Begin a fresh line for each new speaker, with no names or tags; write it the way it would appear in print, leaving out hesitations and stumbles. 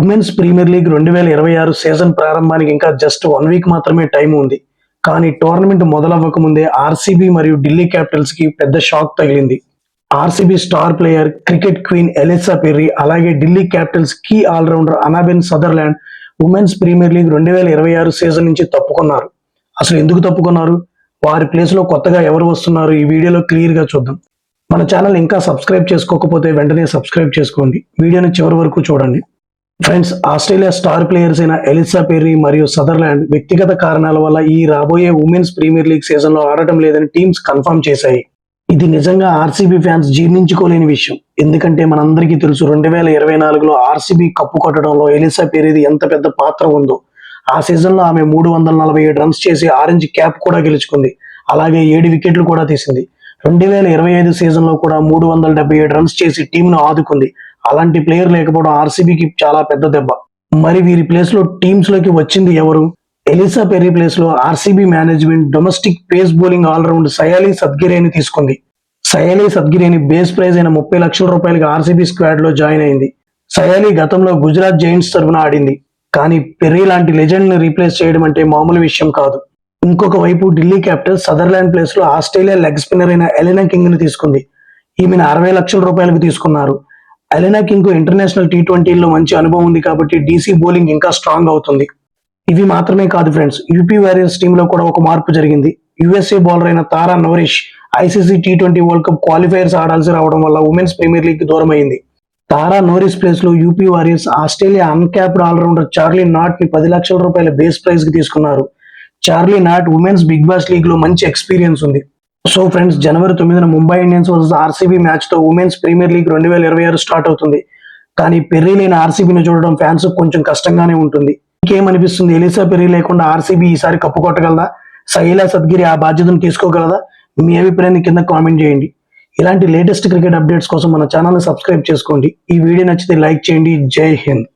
Women's Premier League 2026 season ప్రారంభానికి ఇంకా just 1 week మాత్రమే టైం ఉంది. కానీ టోర్నమెంట్ మొదలవ్వక ముందే ఆర్సీబీ మరియు ఢిల్లీ క్యాపిటల్స్ కి పెద్ద షాక్ తగిలింది. RCB star player, cricket queen Ellyse Perry, అలాగే Delhi Capitals key all-rounder Annabel Sutherland Women's Premier League 2026 season నుంచి తప్పుకున్నారు. అసలు ఎందుకు తప్పుకున్నారు? వారి ప్లేస్ లో కొత్తగా ఎవరు వస్తున్నారు? ఈ వీడియోలో క్లియర్ గా చూద్దాం. మన ఛానల్ ఇంకా సబ్స్క్రైబ్ చేసుకోకపోతే వెంటనే సబ్స్క్రైబ్ చేసుకోండి. వీడియోని చివరి వరకు చూడండి. ఫ్రెండ్స్, ఆస్ట్రేలియా స్టార్ ప్లేయర్స్ అయిన ఎలిసా పెర్రీ మరియు సదర్లాండ్ వ్యక్తిగత కారణాల వల్ల ఈ రాబోయే ఉమెన్స్ ప్రీమియర్ లీగ్ సీజన్ లో ఆడటం లేదని టీమ్స్ కన్ఫర్మ్ చేశాయి. ఇది నిజంగా ఆర్సీబీ ఫ్యాన్స్ జీర్ణించుకోలేని విషయం. ఎందుకంటే మనందరికీ తెలుసు 2024లో ఆర్సీబీ కప్పు కొట్టడంలో ఎలిసా పెర్రీది ఎంత పెద్ద పాత్ర ఉందో. ఆ సీజన్ లో ఆమె 347 రన్స్ చేసి ఆరెంజ్ క్యాప్ కూడా గెలుచుకుంది. అలాగే 7 వికెట్లు కూడా తీసింది. 2025 సీజన్ లో కూడా 377 రన్స్ చేసి టీంను ఆదుకుంది. అలాంటి ప్లేయర్ లేకపోవడం ఆర్సీబీకి చాలా పెద్ద దెబ్బ. మరి వీరి ప్లేస్ లో టీమ్స్ లోకి వచ్చింది ఎవరు? ఎలిసా పెర్రీ ప్లేస్ లో RCB management domestic pace bowling all-round Sayali Satghare తీసుకుంది. సయాలీ సద్గిరేని బేస్ ప్రైజ్ అయిన 30 లక్షల రూపాయలకి ఆర్సీబీ స్క్వాడ్ లో జాయిన్ అయింది. సయాలీ గతంలో గుజరాత్ జైంట్స్ తరఫున ఆడింది. కానీ పెర్రీ లాంటి లెజెండ్ ని రీప్లేస్ చేయడం అంటే మామూలు విషయం కాదు. ఇంకొక వైపు ఢిల్లీ క్యాపిటల్స్ సదర్లాండ్ ప్లేస్ లో ఆస్ట్రేలియా లెగ్ స్పిన్నర్ అయిన ఎలెనా కింగ్ ని తీసుకుంది. ఈమెను 60 లక్షల రూపాయలకు తీసుకున్నారు. ఎలెనా కింగ్ కు ఇంటర్నేషనల్ టీ20లో మంచి అనుభవం ఉంది కాబట్టి డీసీ బౌలింగ్ ఇంకా స్ట్రాంగ్ అవుతుంది. ఇవి మాత్రమే కాదు ఫ్రెండ్స్, యూపీ వారియర్స్ టీమ్ లో కూడా ఒక మార్పు జరిగింది. యుఎస్ఏ బౌలర్ అయిన తారా నోరిష్ ఐసీసీ టీ20 వరల్డ్ కప్ క్వాలిఫైయర్స్ ఆడాల్సి రావడం వల్ల ఉమెన్స్ ప్రీమియర్ లీగ్ దూరం అయింది. తారా నోరిస్ ప్లేస్ లో UP Warriors Australia uncapped all-rounder Charlie Knott ని 10 లక్షల రూపాయల బేస్ ప్రైజ్ కి తీసుకున్నారు. Charlie Knott Women's Big Bash League లో మంచి ఎక్స్పీరియన్స్ ఉంది. సో ఫ్రెండ్స్, జనవరి 9న Mumbai Indians versus RCB match తో ఉమెన్స్ ప్రీమియర్ లీగ్ 2026 స్టార్ట్ అవుతుంది. కానీ పెర్రీ లేని ఆర్సీబీని చూడడం ఫ్యాన్స్ కొంచెం కష్టంగానే ఉంటుంది. ఇంకేమనిపిస్తుంది? ఎలిసా పెర్రీ లేకుండా ఆర్సీబీ ఈసారి కప్పు కొట్టగలదా? సయాలీ సద్గిరి ఆ బాధ్యతను తీసుకోగలదా? మీ అభిప్రాయాన్ని కింద కామెంట్ చేయండి. ఇలాంటి లేటెస్ట్ క్రికెట్ అప్డేట్స్ కోసం మన ఛానల్ ని సబ్స్క్రైబ్ చేసుకోండి. ఈ వీడియో నచ్చితే లైక్ చేయండి. జై హింద్.